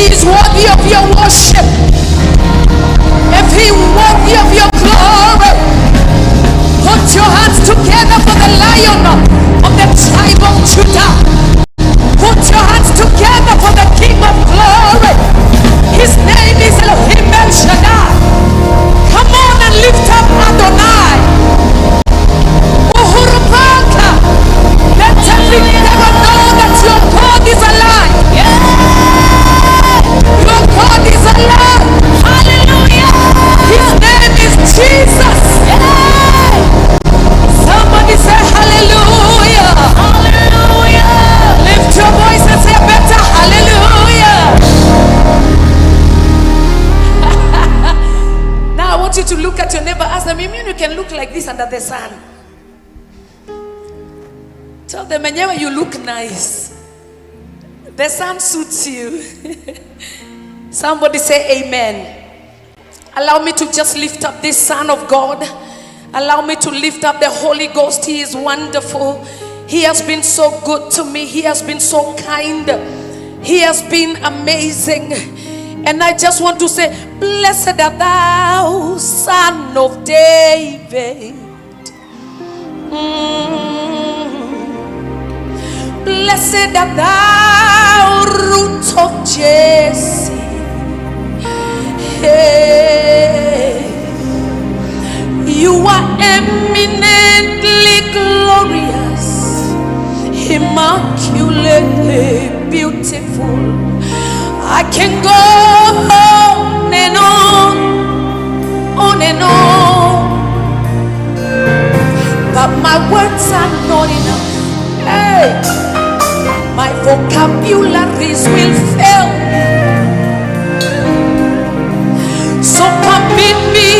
is worthy of your worship, if he is worthy of your glory, put your hands together for the Lion of the tribe of Judah. Put your hands together for the King of glory. His name is Elohim El Shaddai. Come on and lift up Adonai. Uhuru Parker. Let every devil know that your God is alive. Your God is alive. Hallelujah. His name is Jesus. Somebody say hallelujah. Hallelujah. Lift your voice and say better hallelujah. Now I want you to look at your neighbor. Ask them, you mean you can look like this under the sun? Tell them, whenever you look nice, the sun suits you. Somebody say amen. Allow me to just lift up this Son of God. Allow me to lift up the Holy Ghost. He is wonderful. He has been so good to me. He has been so kind. He has been amazing. And I just want to say, blessed art thou, Son of David. Blessed art thou, root of Jesse. Hey. You are eminently glorious, immaculately beautiful. I can go on and and on, but my words are not enough. Hey, my vocabularies will fail me. So permit me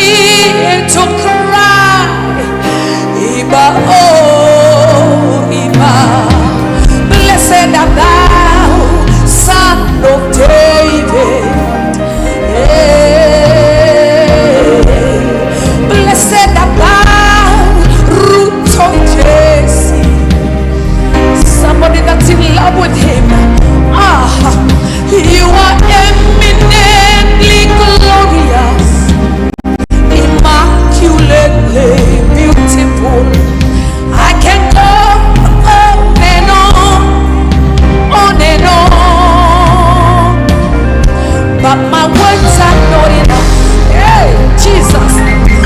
to cry, Iba, oh Iba. Blessed art thou, Son of David. Hey. Blessed art thou, root of Jesse. Somebody that's in love with him. You are eminently glorious, immaculately beautiful. I can go on and on, but my words are not enough. Hey, Jesus,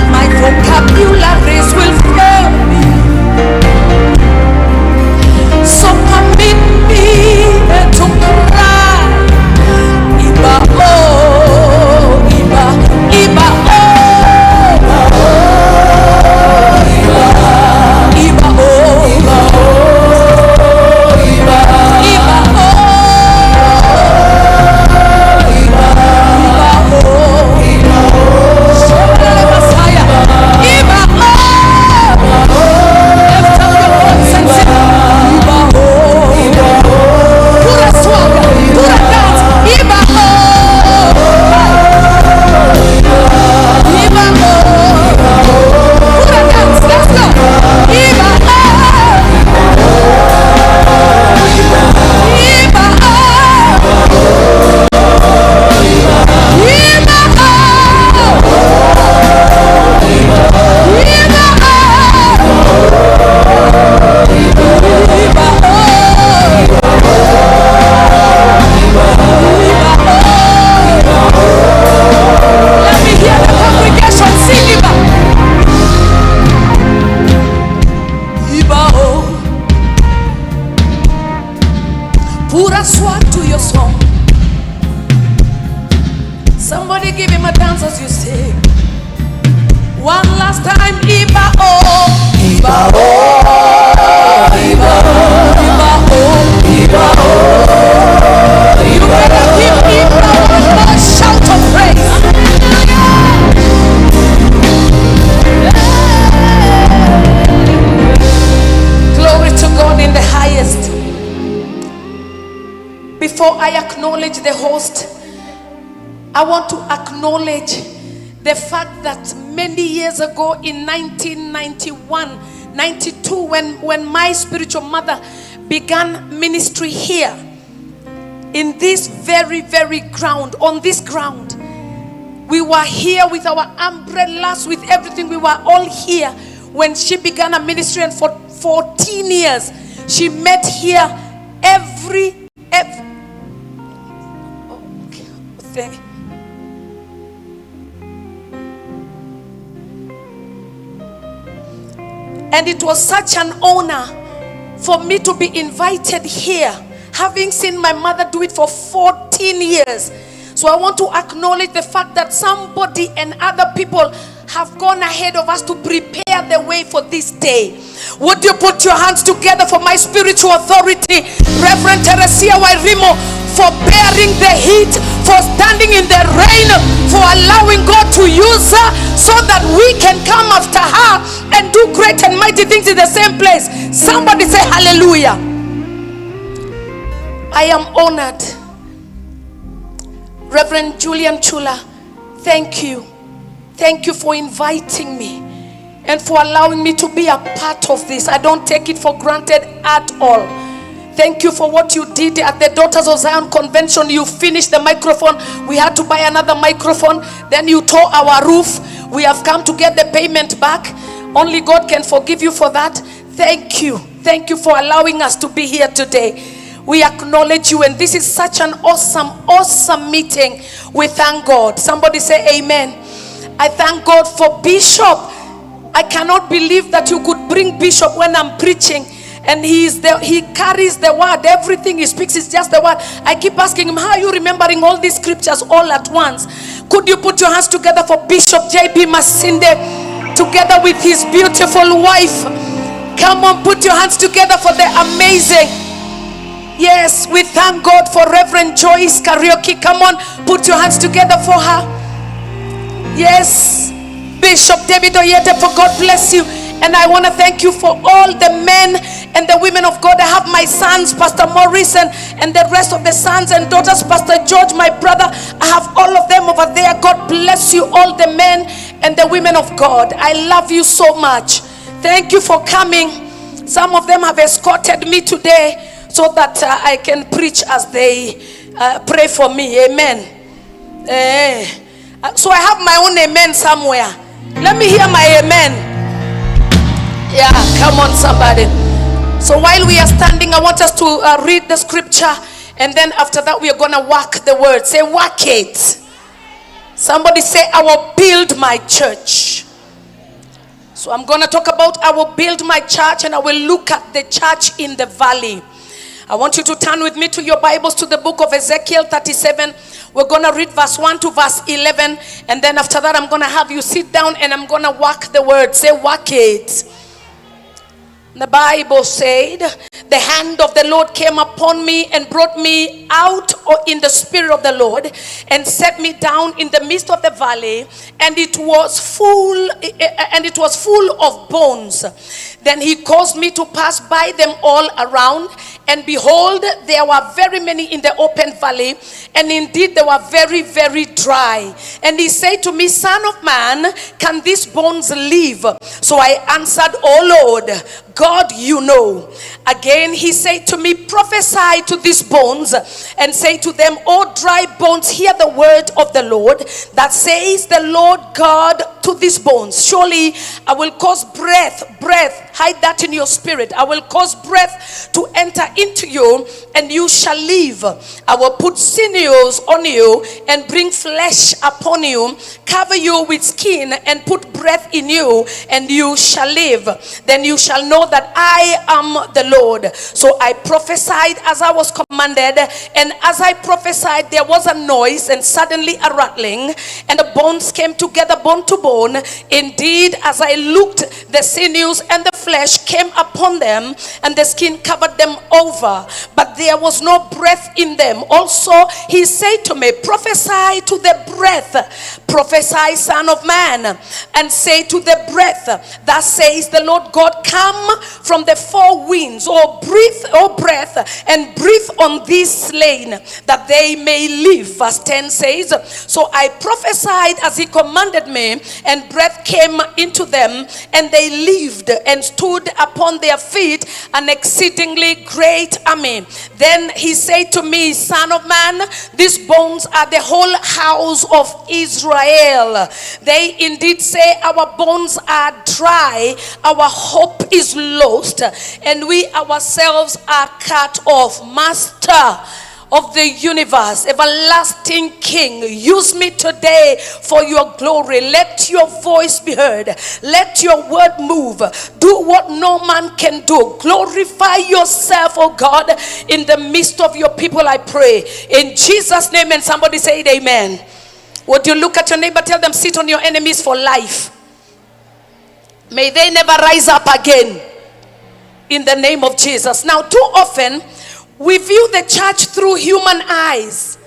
my vocabularies will fail me. So permit me to cry, Iba, oh, Iba, Iba, oh, Iba, Iba, oh, Iba, oh, Iba, Iba, oh, Iba, oh, Iba, Shabbat Messiah, Iba, oh, lift up your voice and sing, Iba, oh, pura swagger, pura dance, Iba, oh, Iba, oh, pura dance, let's go, Iba, oh, Iba, oh, Iba, oh, Iba, let me hear the congregation sing Iba. Iba, oh. Put a swag to your song. Somebody give him a dance as you sing. One last time, Iba, oh. Iba, oh. Iba, oh. Iba, oh. Iba, oh. You better give Iba one more shout of praise. Glory to God in the highest. Before I acknowledge the host, I want to acknowledge the fact that many years ago in 1991, 92, when my spiritual mother began ministry here, in this very, very ground, on this ground. We were here with our umbrellas, with everything. We were all here when she began a ministry, and for 14 years she met here every okay. And it was such an honor for me to be invited here, having seen my mother do it for 14 years. So I want to acknowledge the fact that somebody and other people have gone ahead of us to prepare the way for this day. Would you put your hands together for my spiritual authority, Reverend Teresia Wairimo, for bearing the heat, for standing in the rain, for allowing God to use her so that we can come after her and do great and mighty things in the same place. Somebody say hallelujah. I am honored. Reverend Julian Chula, thank you. Thank you for inviting me and for allowing me to be a part of this. I don't take it for granted at all. Thank you for what you did at the Daughters of Zion convention. You finished the microphone. We had to buy another microphone. Then you tore our roof. We have come to get the payment back. Only God can forgive you for that. Thank you. Thank you for allowing us to be here today. We acknowledge you, and this is such an awesome meeting. We thank God. Somebody say amen. I thank God for Bishop. I cannot believe that you could bring Bishop when I'm preaching, and he carries the word. Everything he speaks is just the word. I keep asking him, how are you remembering all these scriptures all at once? Could you put your hands together for Bishop J.B. Masinde, together with his beautiful wife? Come on, put your hands together for the amazing. Yes, we thank God for Reverend Joyce Karaoke. Come on, put your hands together for her. Yes, Bishop David Oyete, for God bless you. And I want to thank you for all the men and the women of God. I have my sons, Pastor Maurice, and the rest of the sons and daughters, Pastor George, my brother. I have all of them over there. God bless you, all the men and the women of God. I love you so much. Thank you for coming. Some of them have escorted me today so that I can preach as they pray for me. Amen. So I have my own amen somewhere. Let me hear my amen. Yeah, come on somebody. So while we are standing, I want us to read the scripture, and then after that we are going to work the word. Say work it. Somebody say, I will build my church. So I'm going to talk about I will build my church, and I will look at the church in the valley. I want you to turn with me to your Bibles to the book of Ezekiel 37. We're going to read verse 1 to verse 11. And then after that, I'm going to have you sit down and I'm going to work the word. Say, work it. The Bible said, the hand of the Lord came upon me and brought me out in the spirit of the Lord and set me down in the midst of the valley, and it was full of bones. Then he caused me to pass by them all around, and behold, there were very many in the open valley, and indeed they were very, very dry. And he said to me, Son of man, can these bones live? So I answered, O Lord God, you know. Again he said to me, prophesy to these bones and say to them, O dry bones, hear the word of the Lord. That says the Lord God to these bones, surely I will cause breath, hide that in your spirit. I will cause breath to enter into you, and you shall live. I will put sinews on you and bring flesh upon you, cover you with skin and put breath in you, and you shall live. Then you shall know that I am the Lord. So I prophesied as I was commanded, and as I prophesied there was a noise and suddenly a rattling, and the bones came together bone to bone. Indeed, as I looked, the sinews and the flesh came upon them, and the skin covered them over, but there was no breath in them. Also he said to me, prophesy to the breath, prophesy, son of man, and say to the breath, thus says the Lord God, come from the four winds, or breath, and breathe on this slain, that they may live. Verse 10 says, so I prophesied as he commanded me, and breath came into them, and they lived and stood upon their feet, an exceedingly great army. Then he said to me, Son of man, these bones are the whole house of Israel. They indeed say, our bones are dry, our hope is lost, and we ourselves are cut off. Master of the universe, everlasting King, use me today for your glory. Let your voice be heard. Let your word move. Do what no man can do. Glorify yourself, oh God, in the midst of your people, I pray. In Jesus' name, and somebody say it, amen. Would you look at your neighbor, tell them, sit on your enemies for life. May they never rise up again. In the name of Jesus. Now, too often, we view the church through human eyes.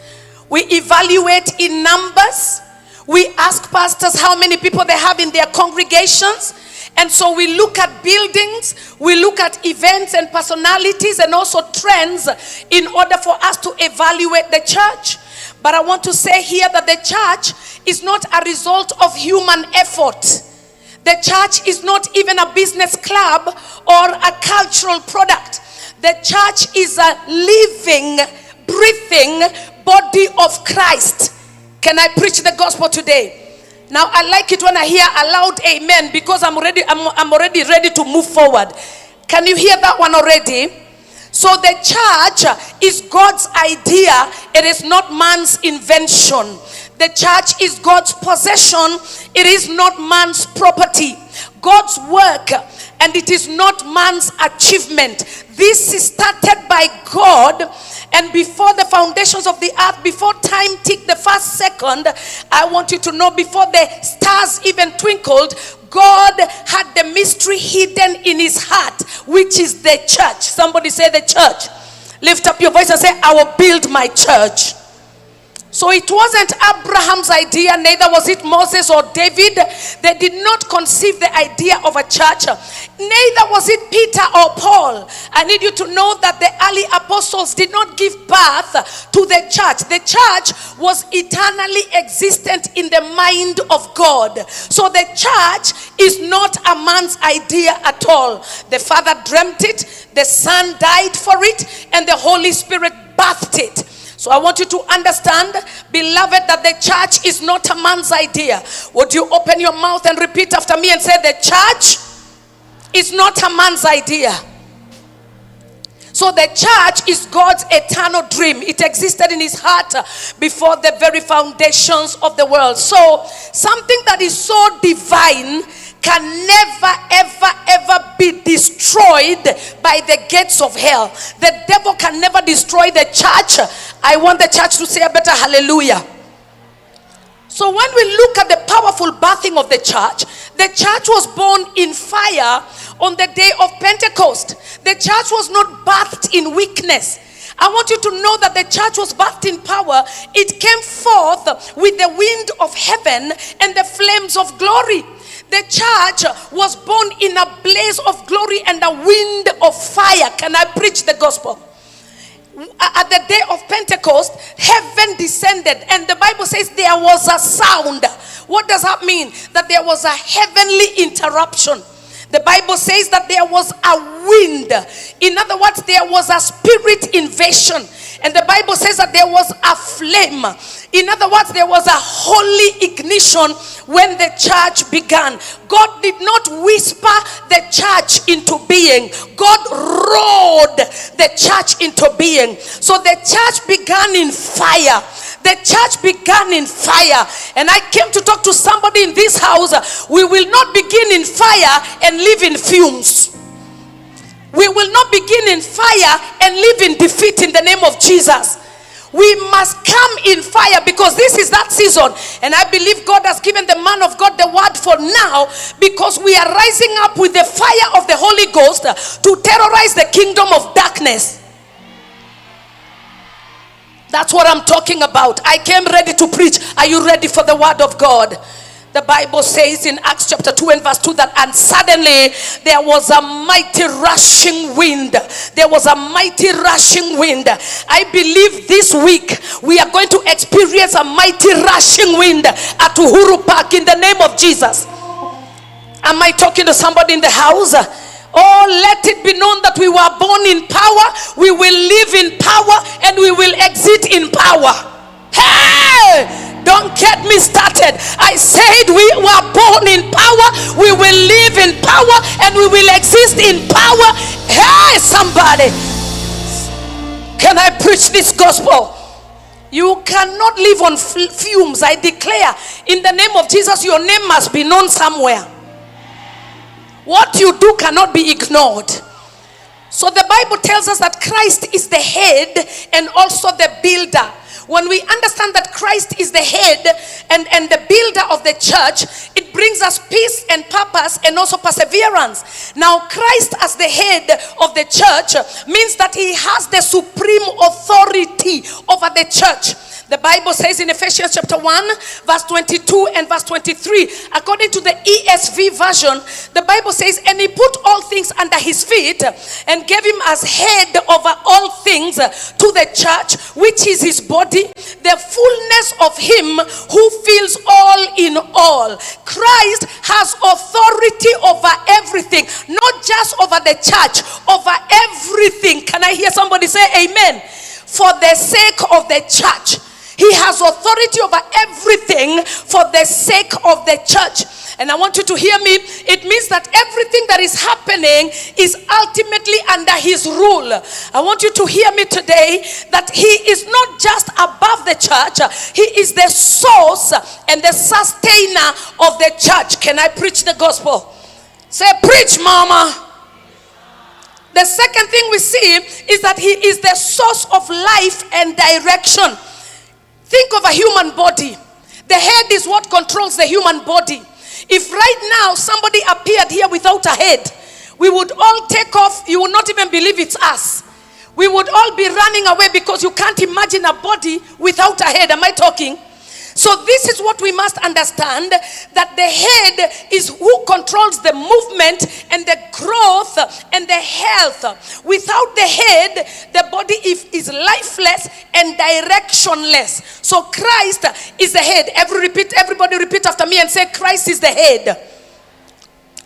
We evaluate in numbers. We ask pastors how many people they have in their congregations. And so we look at buildings, we look at events and personalities and also trends in order for us to evaluate the church. But I want to say here that the church is not a result of human effort. The church is not even a business club or a cultural product. The church is a living, breathing body of Christ. Can I preach the gospel today? Now I like it when I hear a loud amen, because I'm already ready to move forward. Can you hear that one already? So the church is God's idea. It is not man's invention. The church is God's possession. It is not man's property. God's work, and it is not man's achievement. This is started by God, and before the foundations of the earth, before time ticked the first second, I want you to know, before the stars even twinkled, God had the mystery hidden in his heart, which is the church. Somebody say the church. Lift up your voice and say, I will build my church. So it wasn't Abraham's idea, neither was it Moses or David. They did not conceive the idea of a church. Neither was it Peter or Paul. I need you to know that the early apostles did not give birth to the church. The church was eternally existent in the mind of God. So the church is not a man's idea at all. The Father dreamt it, the Son died for it, and the Holy Spirit birthed it. So I want you to understand, beloved, that the church is not a man's idea. Would you open your mouth and repeat after me and say, the church is not a man's idea. So the church is God's eternal dream. It existed in his heart before the very foundations of the world. So something that is so divine can never, ever, ever be destroyed by the gates of hell. The devil can never destroy the church. I want the church to say a better hallelujah. So when we look at the powerful birthing of the church was born in fire on the day of Pentecost. The church was not birthed in weakness. I want you to know that the church was birthed in power. It came forth with the wind of heaven and the flames of glory. The church was born in a blaze of glory and a wind of fire. Can I preach the gospel? At the day of Pentecost, heaven descended, and the Bible says there was a sound. What does that mean? That there was a heavenly interruption. The Bible says that there was a wind. In other words, there was a spirit invasion. And the Bible says that there was a flame. In other words, there was a holy ignition when the church began. God did not whisper the church into being. God roared the church into being. So the church began in fire. The church began in fire. And I came to talk to somebody in this house. We will not begin in fire and live in fumes. We will not begin in fire and live in defeat in the name of Jesus. We must come in fire, because this is that season. And I believe God has given the man of God the word for now, because we are rising up with the fire of the Holy Ghost to terrorize the kingdom of darkness. That's what I'm talking about. I came ready to preach. Are you ready for the word of God? The Bible says in Acts chapter 2 and verse 2 that, and suddenly there was a mighty rushing wind. There was a mighty rushing wind. I believe this week we are going to experience a mighty rushing wind at Uhuru Park in the name of Jesus. Am I talking to somebody in the house? Oh, let it be known that we were born in power, we will live in power, and we will exit in power. Hey! Don't get me started. I said we were born in power, we will live in power, and we will exist in power. Hey, somebody. Can I preach this gospel? You cannot live on fumes. I declare in the name of Jesus, your name must be known somewhere. What you do cannot be ignored. So the Bible tells us that Christ is the head and also the builder. When we understand that Christ is the head and the builder of the church, it brings us peace and purpose and also perseverance. Now, Christ as the head of the church means that he has the supreme authority over the church. The Bible says in Ephesians chapter 1, verse 22 and verse 23, according to the ESV version, the Bible says, and he put all things under his feet and gave him as head over all things to the church, which is his body, the fullness of him who fills all in all. Christ has authority over everything, not just over the church, over everything. Can I hear somebody say amen? For the sake of the church. He has authority over everything for the sake of the church. And I want you to hear me. It means that everything that is happening is ultimately under his rule. I want you to hear me today that he is not just above the church. He is the source and the sustainer of the church. Can I preach the gospel? Say, preach, mama. The second thing we see is that he is the source of life and direction. Think of a human body. The head is what controls the human body. If right now somebody appeared here without a head, we would all take off. You would not even believe it's us. We would all be running away because you can't imagine a body without a head. Am I talking? So this is what we must understand, that the head is who controls the movement and the growth and the health. Without the head, the body is lifeless and directionless. So Christ is the head. Everybody repeat after me and say, Christ is the head.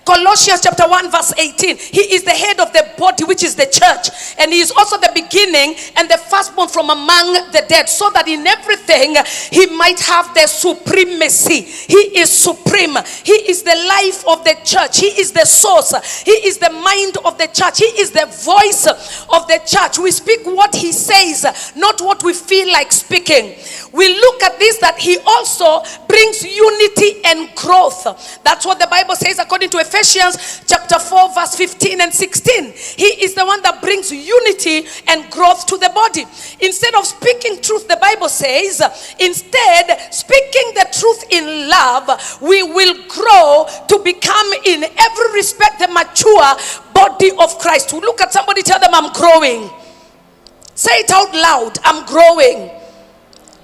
Colossians chapter 1 verse 18. He is the head of the body, which is the church. And he is also the beginning and the firstborn from among the dead, so that in everything he might have the supremacy. He is supreme. He is the life of the church. He is the source. He is the mind of the church. He is the voice of the church. We speak what he says, not what we feel like speaking. We look at this, that he also brings unity and growth. That's what the Bible says according to Ephesians chapter 4 verse 15 and 16. He is the one that brings unity and growth to the body. Instead of speaking truth, the Bible says, instead speaking the truth in love, we will grow to become in every respect the mature body of Christ. Look at somebody, tell them, I'm growing. Say it out loud, I'm growing.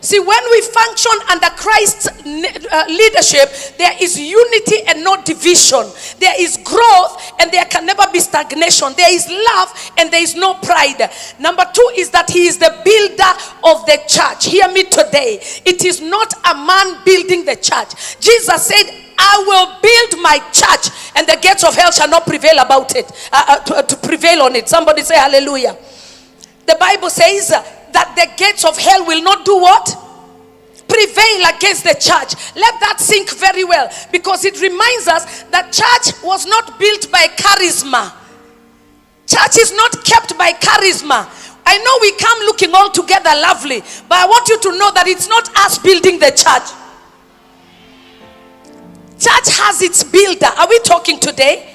See, when we function under Christ's leadership, there is unity and no division. There is growth and there can never be stagnation. There is love and there is no pride. Number 2 is that he is the builder of the church. Hear me today. It is not a man building the church. Jesus said, I will build my church and the gates of hell shall not prevail about it, to prevail on it. Somebody say hallelujah. The Bible says that the gates of hell will not do what? Prevail against the church. Let that sink very well, because it reminds us that church was not built by charisma. Church is not kept by charisma. I know we come looking all together lovely, but I want you to know that it's not us building the church. Church has its builder. Are we talking today?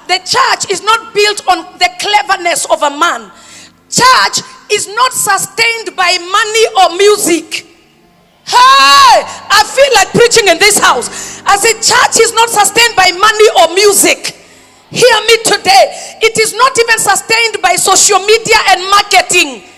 The church is not built on the cleverness of a man. Church is not sustained by money or music. Hey, I feel like preaching in this house. I say church is not sustained by money or music. Hear me today. It is not even sustained by social media and marketing.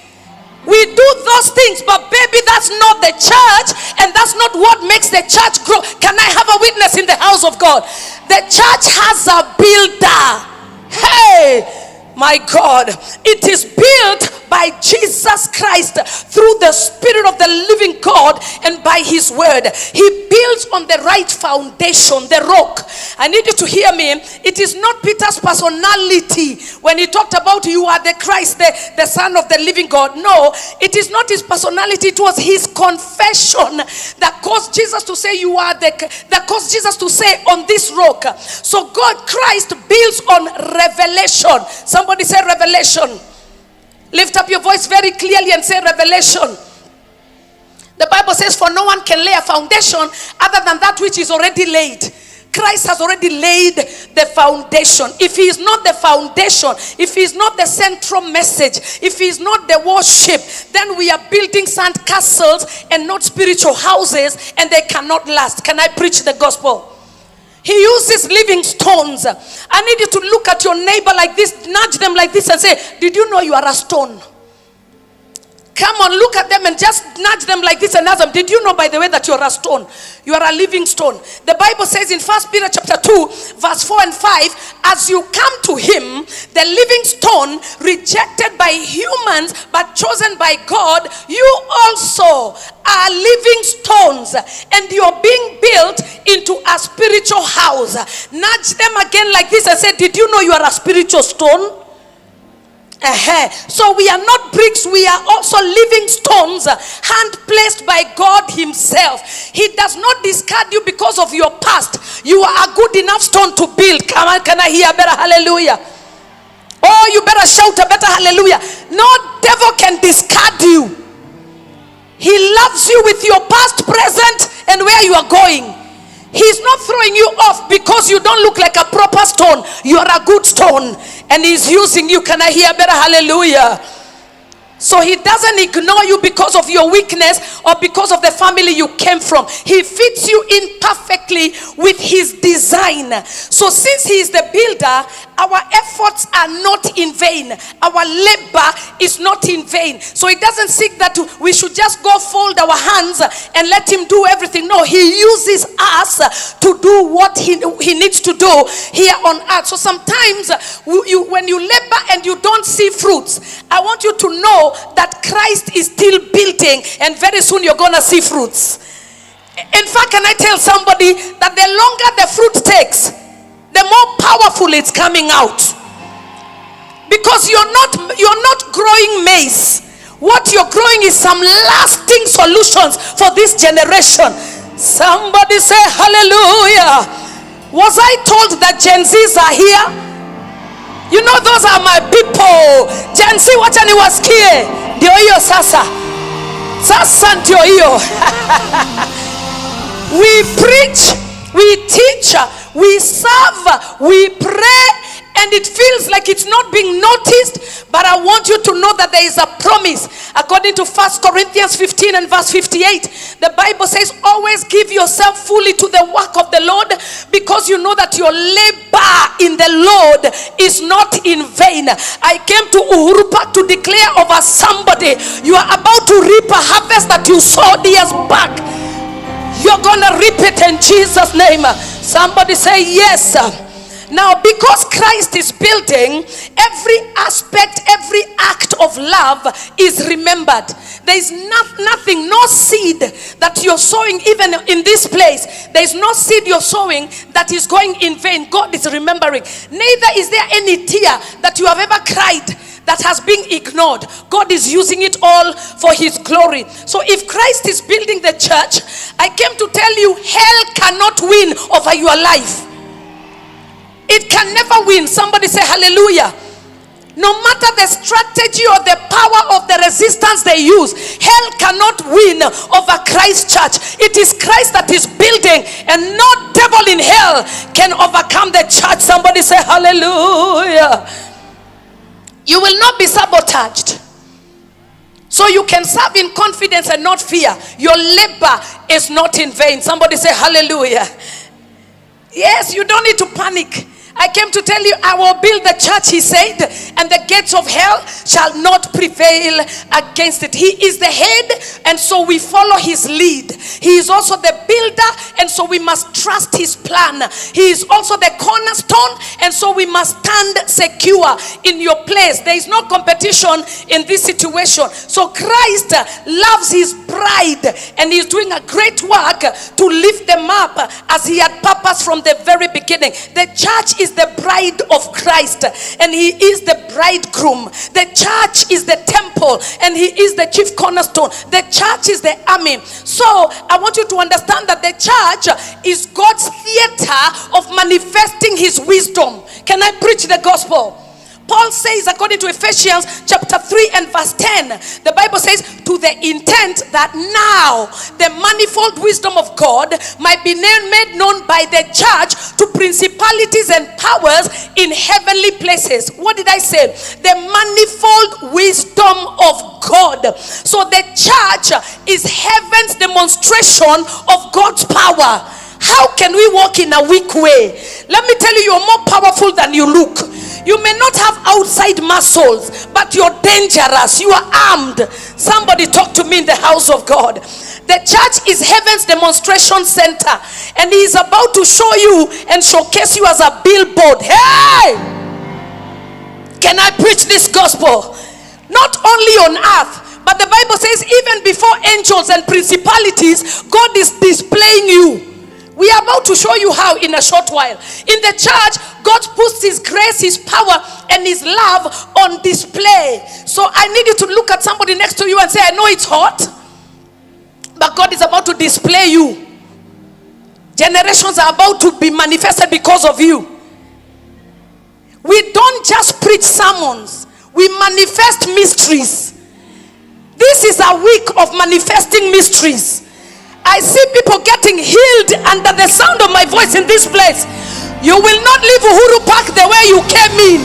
We do those things, but baby, that's not the church, and that's not what makes the church grow. Can I have a a witness in the house of God. The church has a builder. Hey, my God, it is built by Jesus Christ through the Spirit of the living God and by his word. He builds on the right foundation, the rock. I need you to hear me. It is not Peter's personality when he talked about you are the Christ, the Son of the living God. No, it is not his personality. It was his confession that caused Jesus to say you are that caused Jesus to say on this rock. So God, Christ builds on revelation. Somebody say revelation. Lift up your voice very clearly and say revelation. The Bible says, for no one can lay a foundation other than that which is already laid. Christ has already laid the foundation. If he is not the foundation, if he is not the central message, if he is not the worship, then we are building sand castles and not spiritual houses, and they cannot last. Can I preach the gospel? He uses living stones. I need you to look at your neighbor like this, nudge them like this and say, did you know you are a stone? Come on, look at them and just nudge them like this and ask them, did you know, by the way, that you are a stone? You are a living stone. The Bible says in 1 Peter chapter 2, verse 4 and 5, as you come to him, the living stone, rejected by humans, but chosen by God, you also are living stones, and you're being built into a spiritual house. Nudge them again like this and say, did you know you are a spiritual stone? So we are not bricks, we are also living stones, hand placed by God himself. He does not discard you because of your past. You are a good enough stone to build. Come on, can I hear a better hallelujah? Oh, you better shout a better hallelujah. No devil can discard you. He loves you with your past, present, and where you are going. He's not throwing you off because you don't look like a proper stone. You are a good stone, and he's using you. Can I hear better hallelujah? So he doesn't ignore you because of your weakness or because of the family you came from. He fits you in perfectly with his design. So since he is the builder, our efforts are not in vain. Our labor is not in vain. So it doesn't seek that we should just go fold our hands and let him do everything. No, he uses us to do what he needs to do here on earth. So sometimes when you labor and you don't see fruits, I want you to know that Christ is still building, and very soon you're gonna see fruits. In fact, can I tell somebody that the longer the fruit takes, the more powerful it's coming out, because you're not growing maize. What you're growing is some lasting solutions for this generation. Somebody say hallelujah. Was I told that Gen Zs are here? You know, those are my people. Gen Z, wacha niwasikie. Ndio hiyo sasa. Sasa ndio hiyo. We preach, we teach, we serve, we pray, and it feels like it's not being noticed. But I want you to know that there is a promise. According to 1 Corinthians 15 and verse 58, the Bible says, always give yourself fully to the work of the Lord, because you know that your labor in the Lord is not in vain. I came to Uhuru Park to declare over somebody, you are about to reap a harvest that you sowed years back. You're gonna reap it in Jesus' name. Somebody say yes. Now, because Christ is building, every aspect, every act of love is remembered. There is nothing, no seed that you're sowing, even in this place. There is no seed you're sowing that is going in vain. God is remembering. Neither is there any tear that you have ever cried that has been ignored. God is using it all for his glory. So if Christ is building the church, I came to tell you, hell cannot win over your life. It can never win. Somebody say hallelujah. No matter the strategy or the power of the resistance they use, hell cannot win over Christ's church. It is Christ that is building, and no devil in hell can overcome the church. Somebody say hallelujah. You will not be sabotaged. So you can serve in confidence and not fear. Your labor is not in vain. Somebody say hallelujah. Yes, you don't need to panic. I came to tell you, I will build the church, he said, and the gates of hell shall not prevail against it. He is the head, and so we follow his lead. He is also the builder, and so we must trust his plan. He is also the cornerstone, and so we must stand secure in your place. There is no competition in this situation. So Christ loves his bride, and he is doing a great work to lift them up as he had purpose from the very beginning. The church is the bride of Christ, and he is the bridegroom. The church is the temple, and he is the chief cornerstone. The church is the army. So I want you to understand that the church is God's theater of manifesting his wisdom. Can I preach the gospel? Paul says, according to Ephesians chapter 3 and verse 10, the Bible says, to the intent that now the manifold wisdom of God might be made known by the church to principalities and powers in heavenly places. What did I say? The manifold wisdom of God. So the church is heaven's demonstration of God's power. How can we walk in a weak way? Let me tell you, you're more powerful than you look. You may not have outside muscles, but you're dangerous. You are armed. Somebody talk to me in the house of God. The church is heaven's demonstration center, and he is about to show you and showcase you as a billboard. Hey! Can I preach this gospel? Not only on earth, but the Bible says even before angels and principalities, God is displaying you. We are about to show you how in a short while. In the church, God puts his grace, his power, and his love on display. So I need you to look at somebody next to you and say, I know it's hot, but God is about to display you. Generations are about to be manifested because of you. We don't just preach sermons, we manifest mysteries. This is a week of manifesting mysteries. I see people getting healed under the sound of my voice in this place. You will not leave Uhuru Park the way you came in.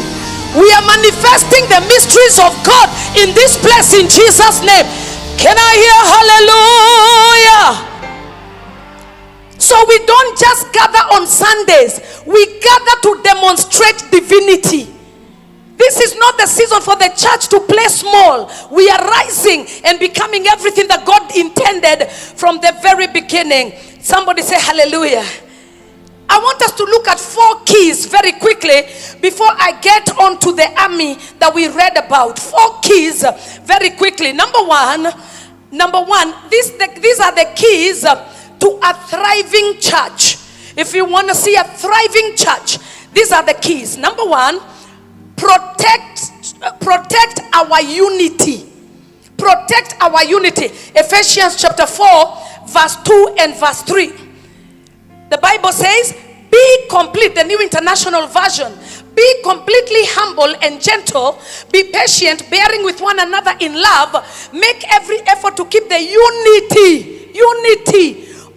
We are manifesting the mysteries of God in this place in Jesus' name. Can I hear hallelujah? So we don't just gather on Sundays. We gather to demonstrate divinity. This is not the season for the church to play small. We are rising and becoming everything that God intended from the very beginning. Somebody say hallelujah. I want us to look at 4 keys very quickly before I get on to the army that we read about. 4 keys very quickly. Number one, these are the keys to a thriving church. If you want to see a thriving church, these are the keys. Number 1, protect our unity. Protect our unity. Ephesians chapter 4 verse 2 and verse 3. The Bible says, be complete, the New International Version. Be completely humble and gentle. Be patient, bearing with one another in love. Make every effort to keep the unity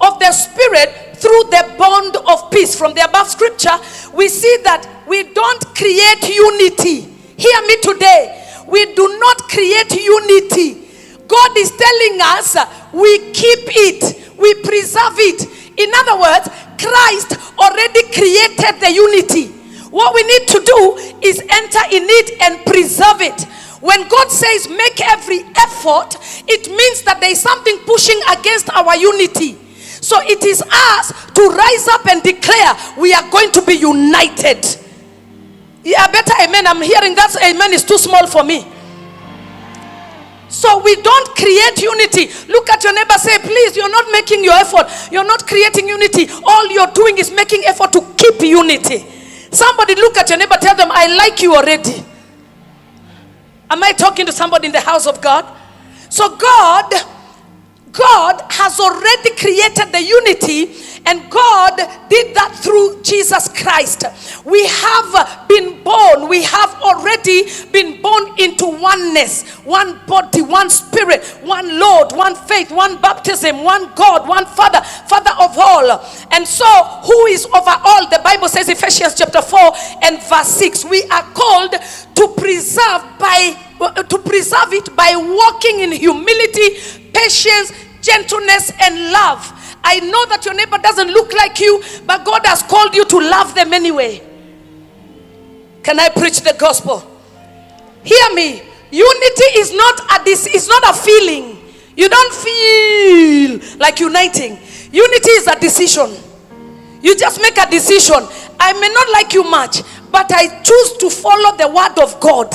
of the Spirit through the bond of peace. From the above scripture, we see that we don't create unity. Hear me today. We do not create unity. God is telling us we keep it, we preserve it. In other words, Christ already created the unity. What we need to do is enter in it and preserve it. When God says make every effort, it means that there is something pushing against our unity. So it is us to rise up and declare we are going to be united. Yeah, better amen. I'm hearing that amen is too small for me. So we don't create unity. Look at your neighbor, say, please, you're not making your effort. You're not creating unity. All you're doing is making effort to keep unity. Somebody look at your neighbor, tell them, I like you already. Am I talking to somebody in the house of God? So God has already created the unity, and God did that through Jesus Christ. We have been born, we have already been born into oneness, one body, one spirit, one Lord, one faith, one baptism, one God, one Father, Father of all. And so, who is over all? The Bible says, Ephesians chapter 4 and verse 6, we are called to preserve it by walking in humility, patience, gentleness, and love. I know that your neighbor doesn't look like you, but God has called you to love them anyway. Can I preach the gospel? Hear me. Unity is not a feeling. You don't feel like uniting. Unity is a decision. You just make a decision. I may not like you much, but I choose to follow the word of God,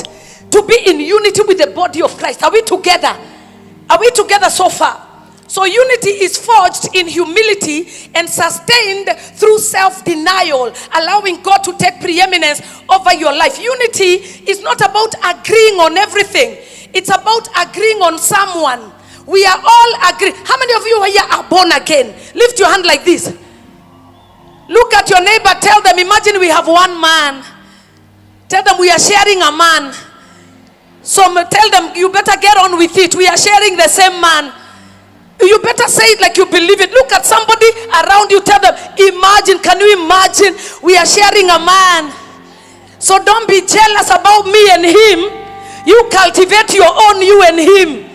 to be in unity with the body of Christ. Are we together? Are we together so far? So unity is forged in humility and sustained through self-denial, allowing God to take preeminence over your life. Unity is not about agreeing on everything. It's about agreeing on someone. We are all agreeing. How many of you here are born again? Lift your hand like this. Look at your neighbor. Tell them, imagine we have one man. Tell them we are sharing a man. So tell them, you better get on with it. We are sharing the same man. You better say it like you believe it. Look at somebody around you. Tell them, imagine, can you imagine? We are sharing a man. So don't be jealous about me and him. You cultivate your own you and him.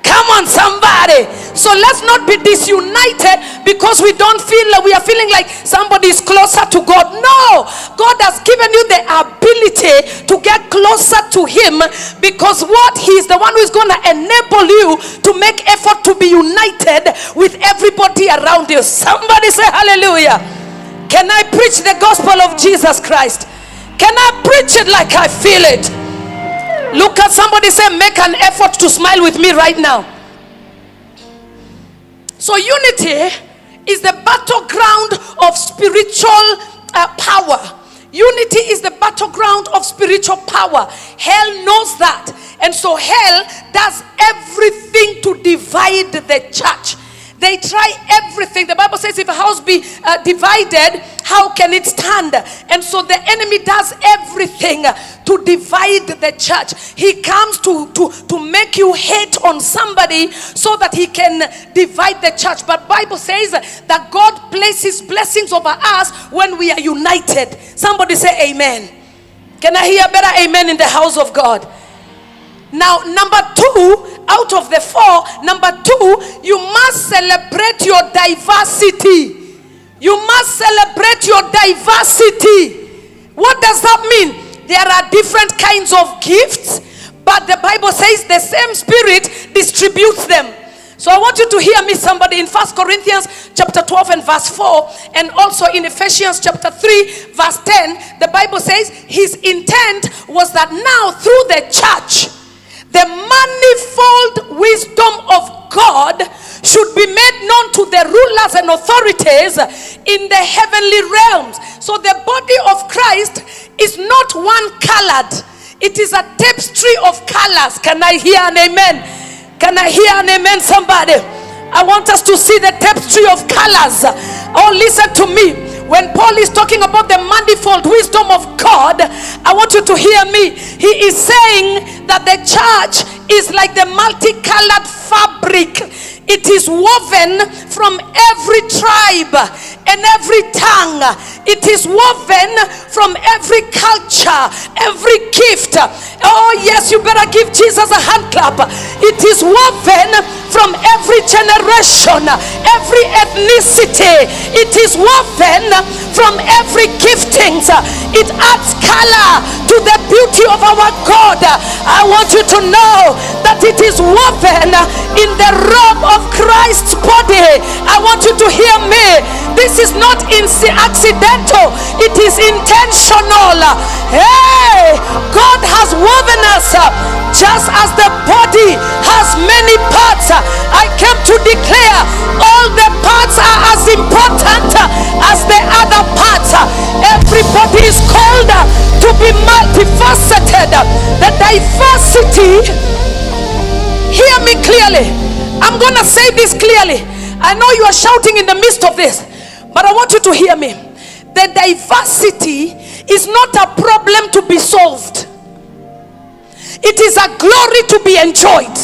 Come on, somebody. So let's not be disunited because we don't feel like we are feeling like somebody is closer to God. No, God has given you the ability to get closer to him, because what he is the one who is going to enable you to make effort to be united with everybody around you. Somebody say hallelujah. Can I preach the gospel of Jesus Christ? Can I preach it like I feel it? Look at somebody, say, make an effort to smile with me right now. So unity is the battleground of spiritual power. Unity is the battleground of spiritual power. Hell knows that. And so hell does everything to divide the church. They try everything. The Bible says if a house be divided, how can it stand? And so the enemy does everything to divide the church. He comes to make you hate on somebody so that he can divide the church. But Bible says that God places blessings over us when we are united. Somebody say amen. Can I hear better amen in the house of God? Now, number 2, out of the 4, number 2, you must celebrate your diversity. You must celebrate your diversity. What does that mean? There are different kinds of gifts, but the Bible says the same Spirit distributes them. So I want you to hear me, somebody, in 1 Corinthians chapter 12 and verse 4, and also in Ephesians chapter 3 verse 10, the Bible says his intent was that now through the church, the manifold wisdom of God should be made known to the rulers and authorities in the heavenly realms. So the body of Christ is not one colored. It is a tapestry of colors. Can I hear an amen? Can I hear an amen, somebody? I want us to see the tapestry of colors. Oh, listen to me. When Paul is talking about the manifold wisdom of God, I want you to hear me. He is saying that the church is like the multicolored fabric. It is woven from every tribe and every tongue. It is woven from every culture, every gift. Oh yes, you better give Jesus a hand clap. It is woven from every generation, every ethnicity. It is woven from every giftings. It adds color to the beauty of our God. I want you to know that it is woven in the robe of Christ's body. I want you to hear me. This is not accidental. It is intentional. Hey, God has woven us just as the body has many parts. I came to declare all the parts are as important as the other parts. Everybody is called to be multifaceted. The diversity, hear me clearly. I'm going to say this clearly. I know you are shouting in the midst of this, but I want you to hear me. The diversity is not a problem to be solved. It is a glory to be enjoyed.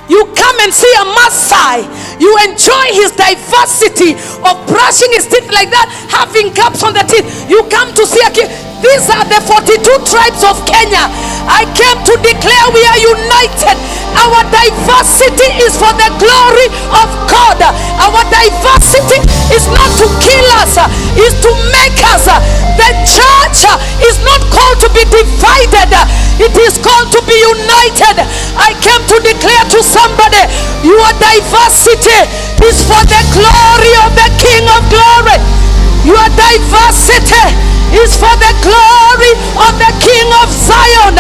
You come and see a Maasai, you enjoy his diversity of brushing his teeth like that, having caps on the teeth. You come to see a kid. These are the 42 tribes of Kenya. I came to declare we are united. Our diversity is for the glory of God. Our diversity is not to kill us, is to make us. The church is not called to united. I came to declare to somebody, your diversity is for the glory of the King of Glory. Your diversity is for the glory of the King of Zion.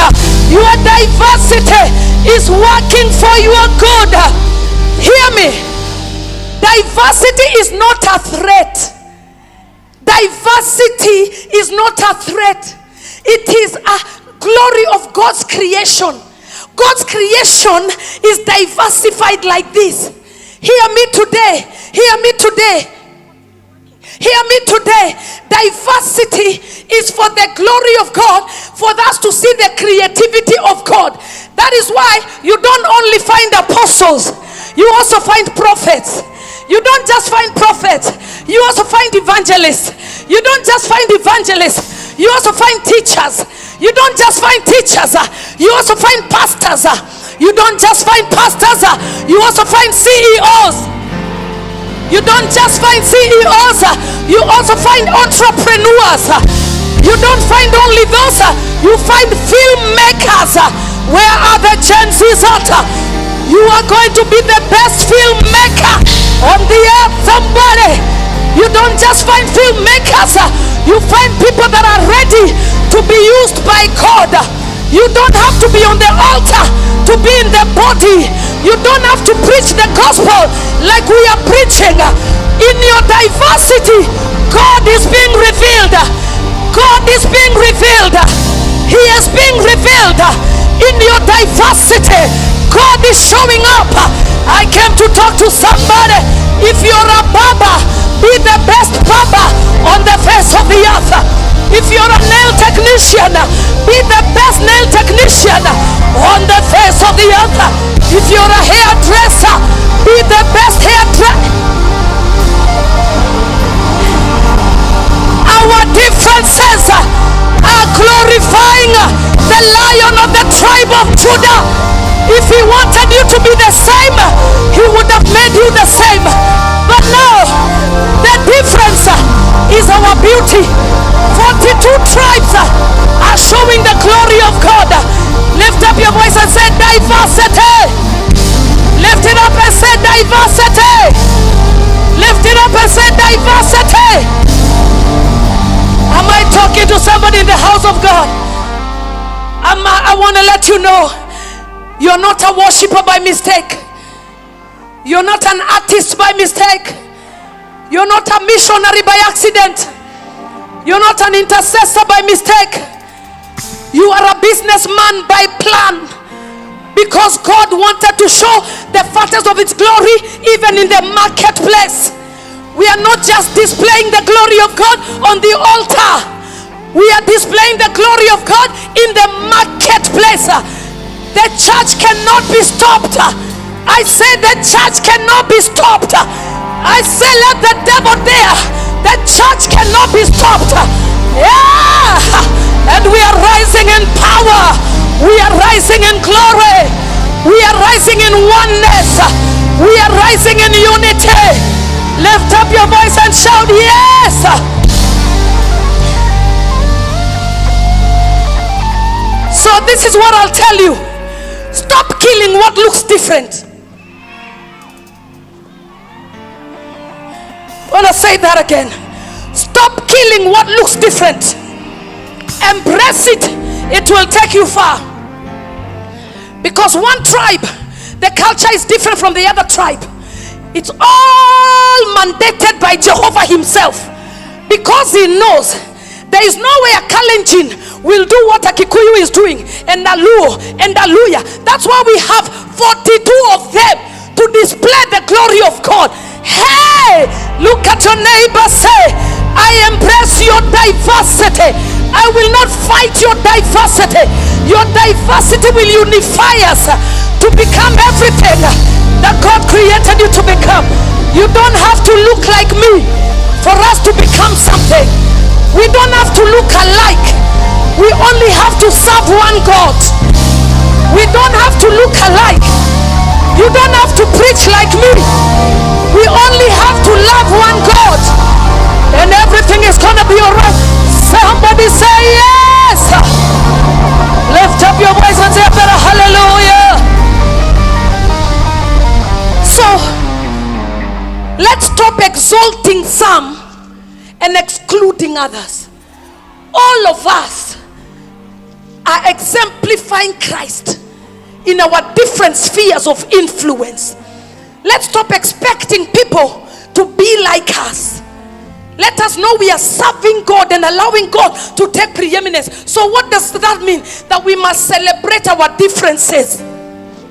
Your diversity is working for your good. Hear me. Diversity is not a threat. Diversity is not a threat. It is a glory of God's creation. God's creation is diversified like this. Hear me today. Hear me today. Hear me today. Diversity is for the glory of God, for us to see the creativity of God. That is why you don't only find apostles, you also find prophets. You don't just find prophets, you also find evangelists. You don't just find evangelists, you also find teachers. You don't just find teachers, you also find pastors. You don't just find pastors, you also find CEOs. You don't just find CEOs, you also find entrepreneurs. You don't find only those, you find filmmakers. Where are the chances at? You are going to be the best filmmaker on the earth, somebody. You don't just find filmmakers, you find people that are ready to be used by God. You don't have to be on the altar to be in the body. You don't have to preach the gospel like we are preaching. In your diversity, God is being revealed. God is being revealed. He is being revealed. In your diversity, God is showing up. I came to talk to somebody. If you're a barber, be the best barber on the face of the earth. If you're a nail technician, be the best nail technician on the face of the earth. If you're a hairdresser, be the best hairdresser. Our differences are glorifying the Lion of the tribe of Judah. If he wanted you to be the same, he would have made you the same. But no, the difference is our beauty. 42 tribes are showing the glory of God. Lift up your voice and say diversity. Lift it up and say diversity. Lift it up and say diversity. Am I talking to somebody in the house of God? I want to let you know, you're not a worshiper by mistake. You're not an artist by mistake. You're not a missionary by accident. You're not an intercessor by mistake. You are a businessman by plan, because God wanted to show the factors of its glory even in the marketplace. We are not just displaying the glory of God on the altar. We are displaying the glory of God in the marketplace. The church cannot be stopped. I say the church cannot be stopped. I say let the devil dare. The church cannot be stopped. Yeah. And we are rising in power. We are rising in glory. We are rising in oneness. We are rising in unity. Lift up your voice and shout yes. So this is what I'll tell you. Stop killing what looks different. I want to say that again. Stop killing what looks different. Embrace it. It will take you far. Because one tribe, the culture is different from the other tribe. It's all mandated by Jehovah himself, because he knows there is no way a Kalenjin will do what a Kikuyu is doing, and a Luo and a Luya. That's why we have 42 of them to display the glory of God. Hey, look at your neighbor, say, I embrace your diversity. I will not fight your diversity. Your diversity will unify us to become everything that God created you to become. You don't have to look like me for us to become something. We don't have to look alike. We only have to serve one God. We don't have to look alike. You don't have to preach like me. We only have to love one God, and everything is gonna be alright. Somebody say yes. Lift up your voice and say a better hallelujah. Let's stop exalting some and excluding others. All of us are exemplifying Christ in our different spheres of influence. Let's stop expecting people to be like us. Let us know we are serving God and allowing God to take preeminence. So what does that mean? That we must celebrate our differences.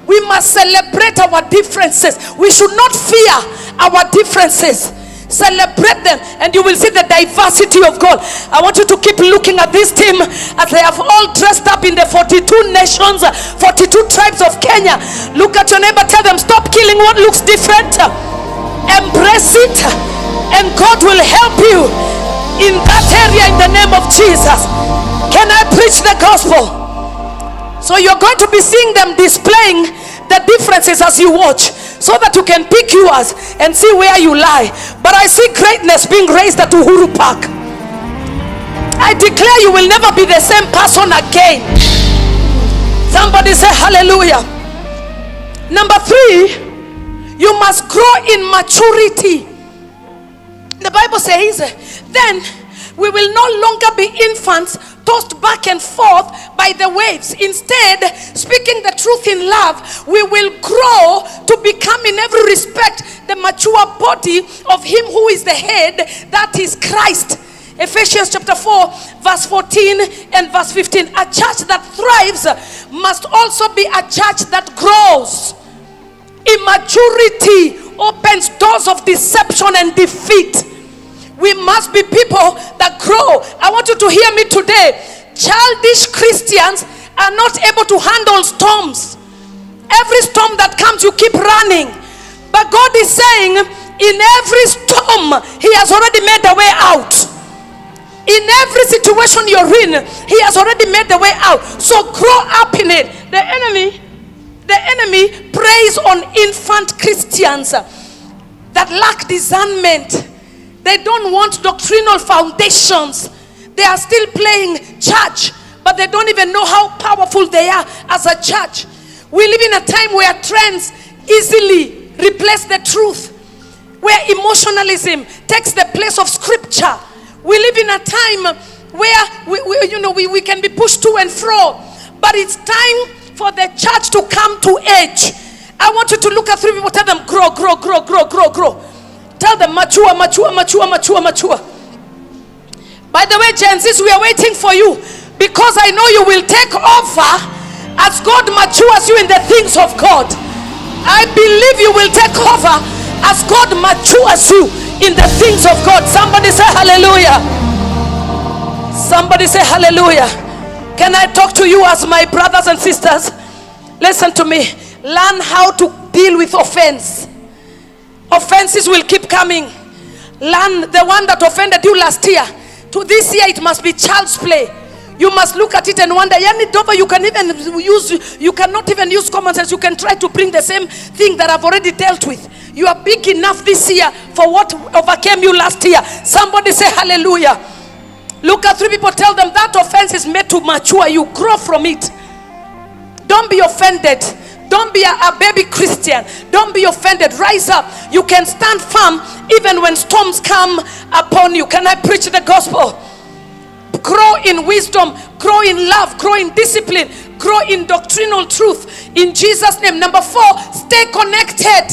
We must celebrate our differences. We should not fear our differences. Celebrate them and you will see the diversity of God. I want you to keep looking at this team as they have all dressed up in the 42 nations, 42 tribes of Kenya. Look at your neighbor, tell them, stop killing what looks different. Embrace it and God will help you in that area in the name of Jesus. Can I preach the gospel? So you're going to be seeing them displaying the differences as you watch, so that you can pick yours and see where you lie. But I see greatness being raised at Uhuru Park. I declare you will never be the same person again. Somebody say hallelujah. Number 3, you must grow in maturity. The Bible says, then we will no longer be infants tossed back and forth by the waves. Instead, speaking the truth in love, we will grow to become in every respect the mature body of him who is the head, that is Christ. Ephesians chapter 4 verse 14 and verse 15. A church that thrives must also be a church that grows. Immaturity opens doors of deception and defeat. We must be people that grow. I want you to hear me today. Childish Christians are not able to handle storms. Every storm that comes, you keep running. But God is saying, in every storm, He has already made a way out. In every situation you're in, He has already made the way out. So grow up in it. The enemy preys on infant Christians that lack discernment. They don't want doctrinal foundations. They are still playing church, but they don't even know how powerful they are as a church. We live in a time where trends easily replace the truth, where emotionalism takes the place of scripture. We live in a time where we can be pushed to and fro, but it's time for the church to come to age. I want you to look at 3 people, tell them grow, grow, grow, grow, grow, grow. Tell them mature, mature, mature, mature, mature. By the way, Gen Zs, we are waiting for you, because I know you will take over as God matures you in the things of God. I believe you will take over as God matures you in the things of God. Somebody say hallelujah. Somebody say hallelujah. Can I talk to you as my brothers and sisters? Listen to me. Learn how to deal with offense. Offenses will keep coming. Learn the one that offended you last year. To this year, it must be child's play. You must look at it and wonder, you cannot even use common sense. You can try to bring the same thing that I've already dealt with. You are big enough this year for what overcame you last year. Somebody say hallelujah. Look at 3 people, tell them that offense is made to mature you. Grow from it. Don't be offended. Don't be a baby Christian. Don't be offended. Rise up. You can stand firm even when storms come upon you. Can I preach the gospel? Grow in wisdom, grow in love, grow in discipline, grow in doctrinal truth. In Jesus' name. Number 4, stay connected.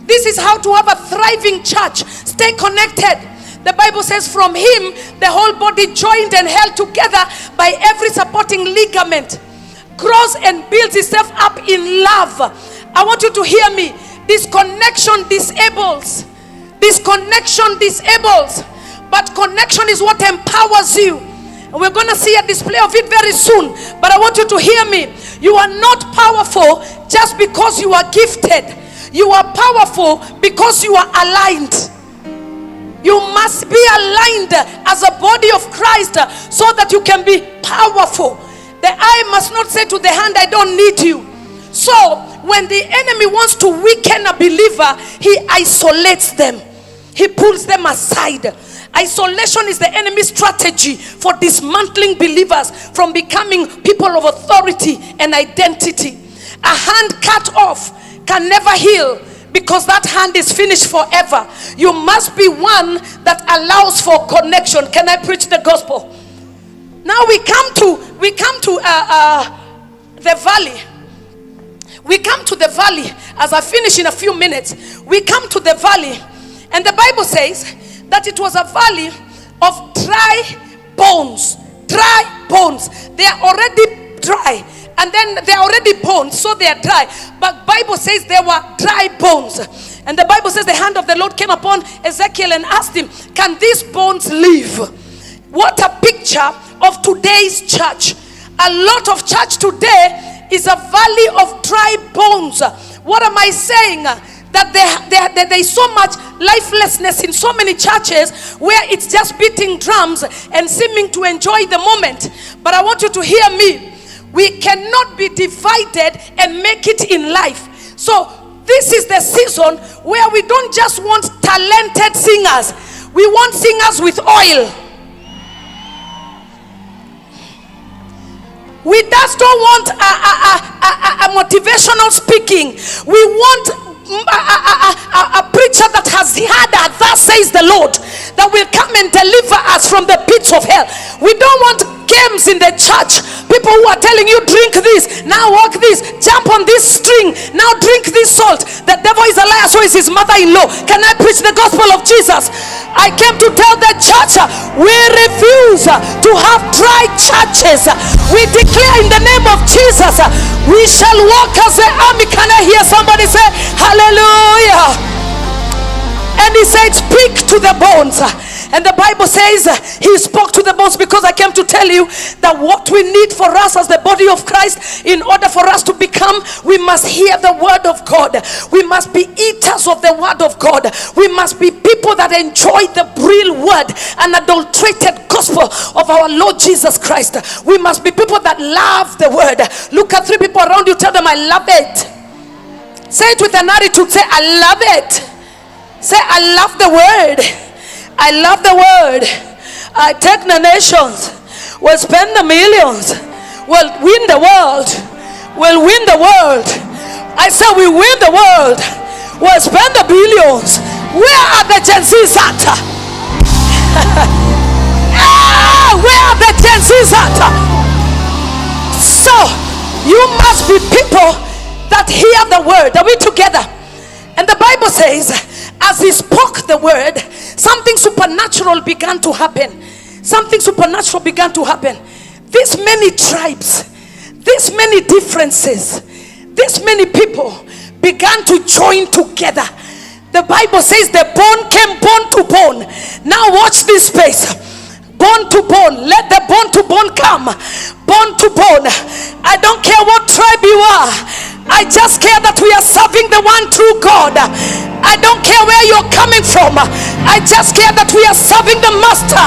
This is how to have a thriving church. Stay connected. The Bible says, from Him the whole body joined and held together by every supporting ligament grows and builds itself up in love. I want you to hear me. Disconnection disables. Disconnection disables. But connection is what empowers you. And we're going to see a display of it very soon. But I want you to hear me. You are not powerful just because you are gifted. You are powerful because you are aligned. You must be aligned as a body of Christ so that you can be powerful. The eye must not say to the hand, I don't need you. So when the enemy wants to weaken a believer, he isolates them. He pulls them aside. Isolation is the enemy's strategy for dismantling believers from becoming people of authority and identity. A hand cut off can never heal because that hand is finished forever. You must be one that allows for connection. Can I preach the gospel? Now we come to the valley. We come to the valley. As I finish in a few minutes, we come to the valley, and the Bible says that it was a valley of dry bones. Dry bones. They are already dry, and then they are already bones, so they are dry. But Bible says there were dry bones, and the Bible says the hand of the Lord came upon Ezekiel and asked him, can these bones live? What a picture of today's church. A lot of church today is a valley of dry bones. What am I saying? That there is so much lifelessness in so many churches where it's just beating drums and seeming to enjoy the moment. But I want you to hear me. We cannot be divided and make it in life. So this is the season where we don't just want talented singers. We want singers with oil. We just don't want a motivational speaking. We want a preacher that has heard that thus says the Lord, that will come and deliver us from the pits of hell. We don't want games in the church. People who are telling you, drink this, now walk this, jump on this string, now drink this salt. The devil is a liar, so is his mother-in-law. Can I preach the gospel of Jesus? I came to tell the church, we refuse to have dry churches. We declare in the name of Jesus, we shall walk as an army. Can I hear somebody say hallelujah? And he said, speak to the bones. And the Bible says he spoke to the bones, because I came to tell you that what we need for us as the body of Christ, in order for us to become, we must hear the word of God. We must be eaters of the word of God. We must be people that enjoy the real word, unadulterated gospel of our Lord Jesus Christ. We must be people that love the word. Look at 3 people around you, tell them, I love it. Say it with an attitude. Say, I love it. Say, I love the word. I love the word. I take the nations. We'll spend the millions. We'll win the world. We'll win the world. I said we win the world. We'll spend the billions. Where are the Gen Z's at? Where are the Gen Z's at? So you must be people that hear the word. Are we together? And the Bible says, as he spoke the word, something supernatural began to happen. Something supernatural began to happen. These many tribes, these many differences, these many people began to join together. The Bible says the bone came bone to bone. Now watch this space. Bone to bone. Let the bone to bone come. Bone to bone. I don't care what tribe you are. I just care that we are serving the one true God. I don't care where you're coming from. I just care that we are serving the Master.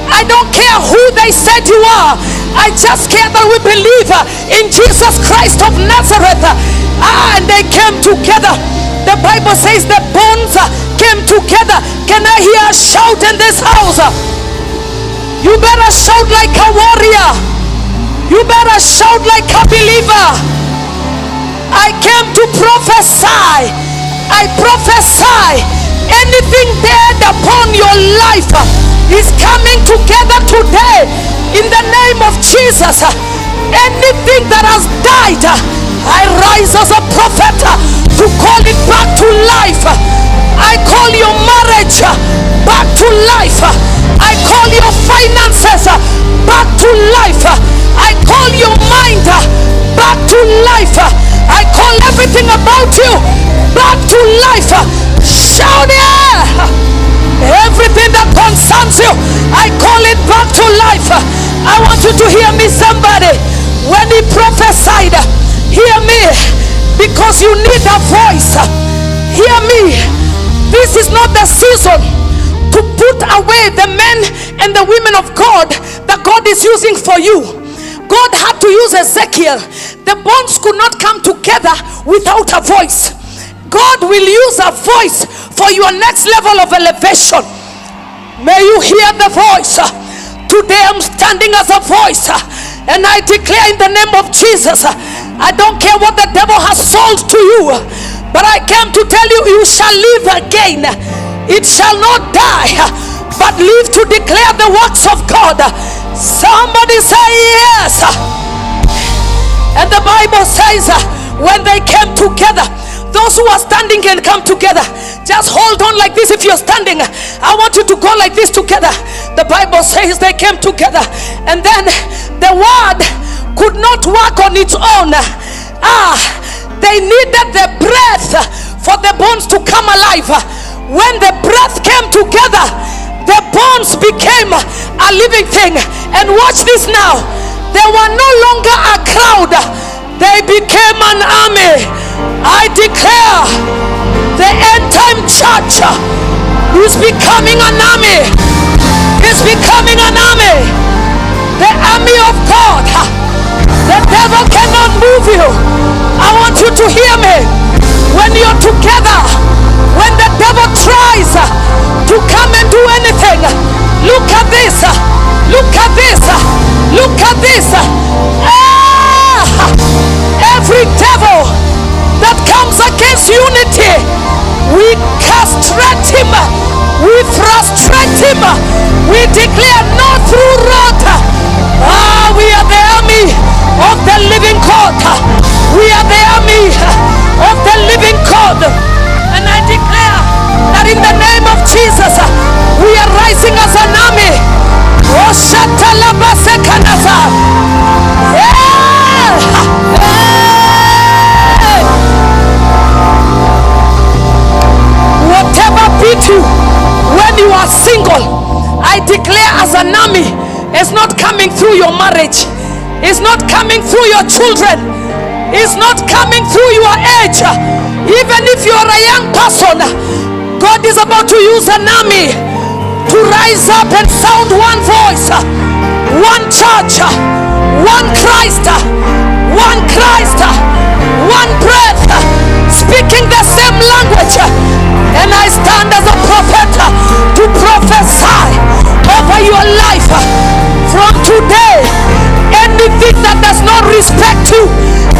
I don't care who they said you are. I just care that we believe in Jesus Christ of Nazareth. And they came together. The Bible says the bones came together. Can I hear a shout in this house? You better shout like a warrior. You better shout like a believer. I came to prophesy. I prophesy. Anything dead upon your life is coming together today in the name of Jesus. Anything that has died, I rise as a prophet to call it back to life. I call your marriage back to life. I call your finances back to life. I call your mind back to life. I call everything about you back to life. Shout it! Everything that concerns you, I call it back to life. I want you to hear me, somebody. When he prophesied, hear me, because you need a voice. Hear me. This is not the season to put away the men and the women of God that God is using for you. God had to use Ezekiel. The bones could not come together without a voice. God will use a voice for your next level of elevation. May you hear the voice. Today I'm standing as a voice, and I declare in the name of Jesus, I don't care what the devil has sold to you. But I came to tell you, you shall live again. It shall not die, but live to declare the works of God. Somebody say yes. And the Bible says when they came together, those who are standing can come together. Just hold on like this. If you're standing, I want you to go like this together. The Bible says they came together, and then the word could not work on its own. They needed the breath for the bones to come alive. When the breath came together, the bones became a living thing. And watch this now. They were no longer a crowd. They became an army. I declare the end time church is becoming an army. Is becoming an army. The army of God. The devil cannot move you. I want you to hear me. When you're together, when the devil tries to come and do anything, look at this. Look at this. Look at this. Every devil that comes against unity, we castrate him, we frustrate him, we declare no through road. We are the army of the living God. We are the army of the living God. And I declare that in the name of Jesus, we are rising as an army. Oh, Shatalabasekanasa. Whatever beat you when you are single, I declare as an army, it's not coming through your marriage, it's not coming through your children, it's not coming through your age. Even if you are a young person, God is about to use an army to rise up and sound one voice, one church, one Christ, one Christ, one breath, speaking the same language. And I stand as a prophet to prophesy over your life. From today, anything that does not respect you,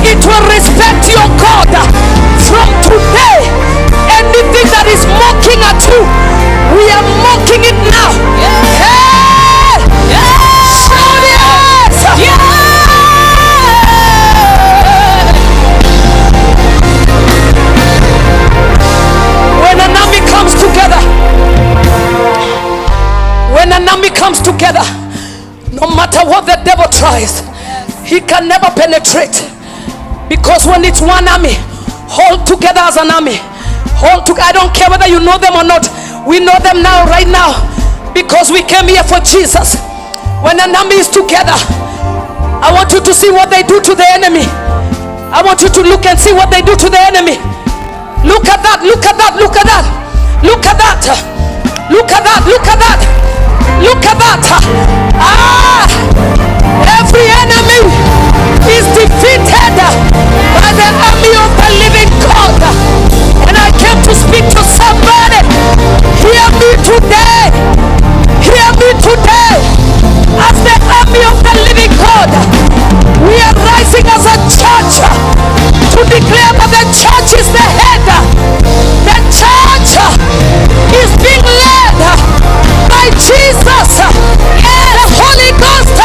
it will respect your God. From today, anything that is mocking at you, we are mocking it now. Hey! Shout yes! When an army comes together, when an army comes together, no matter what the devil tries, he can never penetrate. Because when it's one army, hold together as an army. Hold together. I don't care whether you know them or not. We know them now, right now, because we came here for Jesus. When an army is together, I want you to see what they do to the enemy. I want you to look and see what they do to the enemy. Look at that, look at that, look at that. Look at that. Look at that, look at that. Look at that. Every enemy is defeated by the army of the living God. And I came to speak to somebody. Hear me today. Hear me today. As the army of the living God, we are rising as a church to declare that the church is the head. The church is being led by Jesus. The Holy Ghost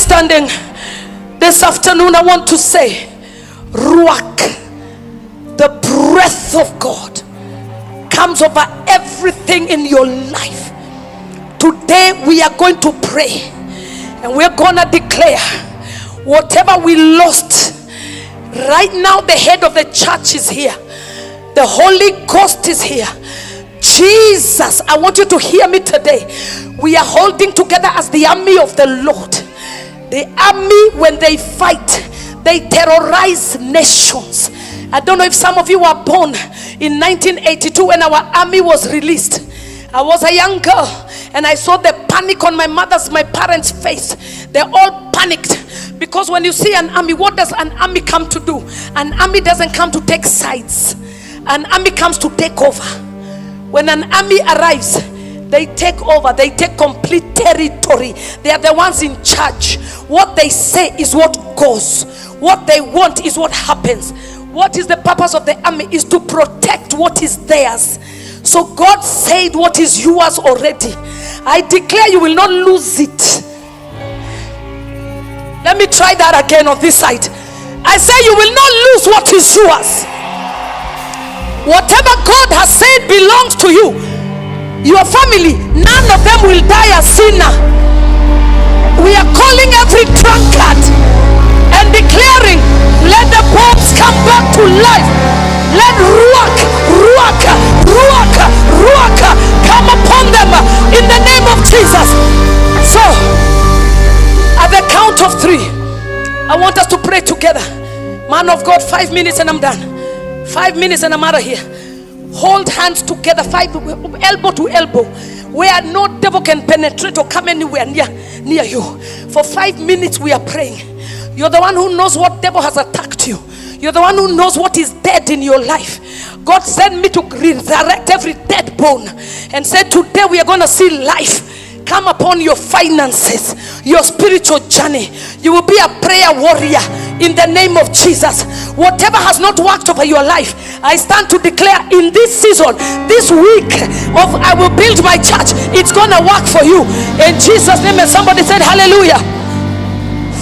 standing this afternoon, I want to say, Ruach, the breath of God, comes over everything in your life. Today we are going to pray and we're gonna declare whatever we lost. Right now the head of the church is here. The Holy Ghost is here. Jesus, I want you to hear me today. We are holding together as the army of the Lord. The army, when they fight, they terrorize nations. I don't know if some of you were born in 1982 when our army was released. I was a young girl and I saw the panic on my parents' face. They all panicked because when you see an army, what does an army come to do? An army doesn't come to take sides. An army comes to take over. When an army arrives, they take over. They take complete territory. They are the ones in charge. What they say is what goes. What they want is what happens. What is the purpose of the army? Is to protect what is theirs. So God said what is yours already. I declare you will not lose it. Let me try that again on this side. I say you will not lose what is yours. Whatever God has said belongs to you. Your family, none of them will die a sinner. We are calling every drunkard and declaring, let the bones come back to life. Let Ruach come upon them in the name of Jesus. So, at the count of 3, I want us to pray together. Man of God, 5 minutes and I'm done. 5 minutes and I'm out of here. Hold hands together, 5 elbow to elbow, where no devil can penetrate or come anywhere near you. For 5 minutes we are praying. You're the one who knows what devil has attacked you. You're the one who knows what is dead in your life. God sent me to resurrect every dead bone and said today we are going to see life come upon your finances, your spiritual journey. You will be a prayer warrior in the name of Jesus. Whatever has not worked over your life, I stand to declare in this season, this week of I will build my church, it's gonna work for you in Jesus' name. And somebody said hallelujah.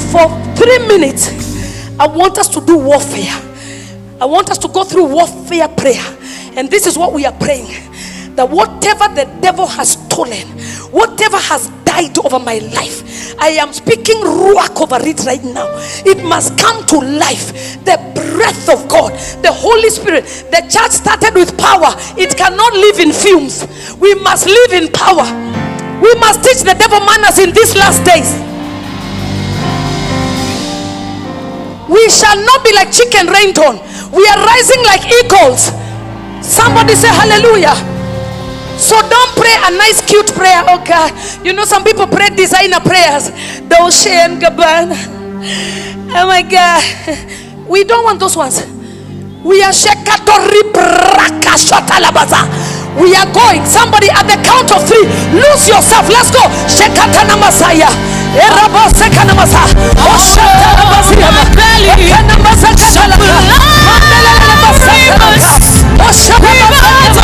For 3 minutes I want us to do warfare. I want us to go through warfare prayer. And this is what we are praying: that whatever the devil has stolen, whatever has died over my life, I am speaking ruach over it right now. It must come to life. The breath of God, the Holy Spirit. The church started with power. It cannot live in fumes. We must live in power. We must teach the devil manners in these last days. We shall not be like chicken rained on. We are rising like eagles. Somebody say hallelujah. So don't pray a nice cute prayer. Oh God, you know some people pray designer prayers. Dolce and Gabbana. Oh my God, we don't want those ones. We are shekatori brakashotalabaza. We are going. Somebody at the count of 3, lose yourself. Let's go. Shekatana Masaya. Erabosekana Masa. Oshatana Masaya. Ekana Masaka Shalaka. Mandela Masaka. Oshatana Mandela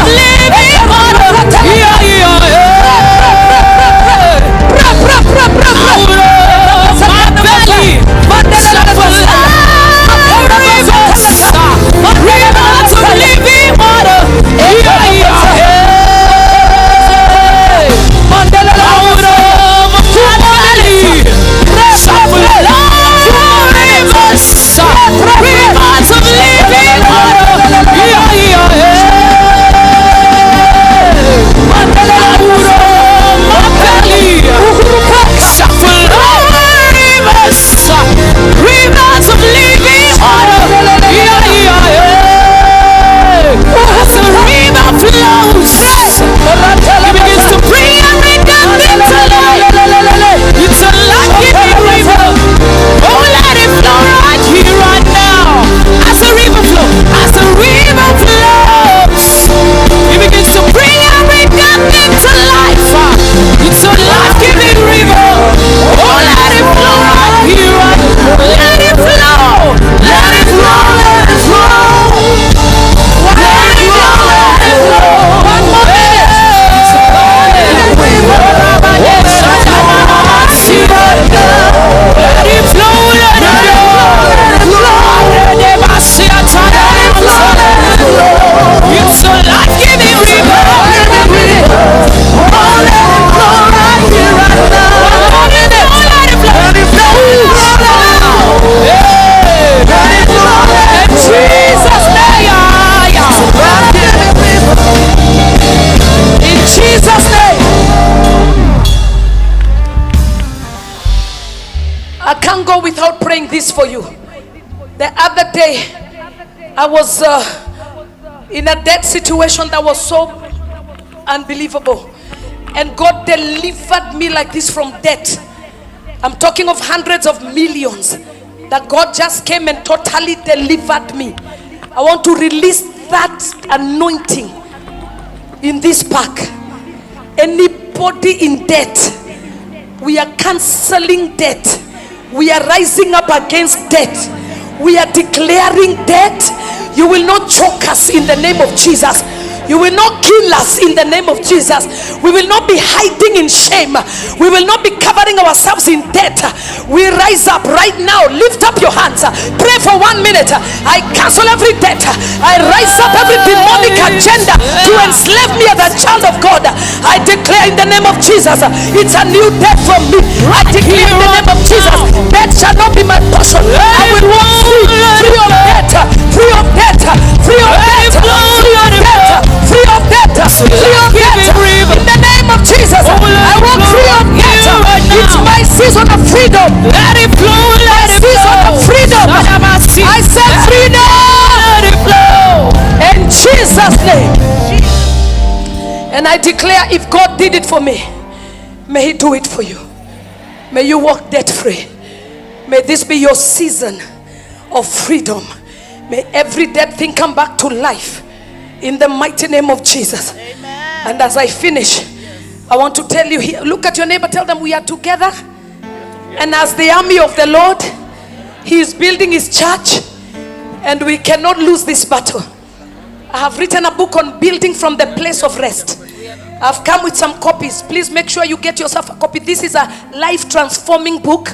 without praying this for you. The other day, I was in a debt situation that was so unbelievable. And God delivered me like this from debt. I'm talking of hundreds of millions that God just came and totally delivered me. I want to release that anointing in this park. Anybody in debt, we are canceling debt. We are rising up against debt. We are declaring debt. You will not choke us in the name of Jesus. You will not kill us in the name of Jesus. We will not be hiding in shame. We will not be covering ourselves in debt. We rise up right now. Lift up your hands. Pray for 1 minute. I cancel every debt. I rise up every demonic agenda to enslave me as a child of God. I declare in the name of Jesus, it's a new debt from me. I declare in the name of Jesus, debt shall not be my portion. I will walk free of debt, free of debt, free of debt, free of debt. Free of debt, free of debt, in the name of Jesus. I walk free of debt. It's my season of freedom. Let it flow, let it season of freedom. I said freedom. Let it flow. In Jesus' name. And I declare, if God did it for me, may He do it for you. May you walk debt free. May this be your season of freedom. May every dead thing come back to life. In the mighty name of Jesus. Amen. And as I finish, I want to tell you here, look at your neighbor, tell them we are together. And as the army of the Lord, He is building His church, and we cannot lose this battle. I have written a book on building from the place of rest. I've come with some copies. Please make sure you get yourself a copy. This is a life transforming book.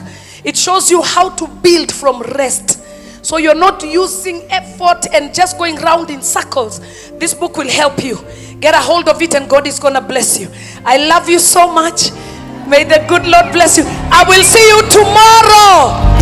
It shows you how to build from rest. So you're not using effort and just going round in circles. This book will help you. Get a hold of it and God is going to bless you. I love you so much. May the good Lord bless you. I will see you tomorrow.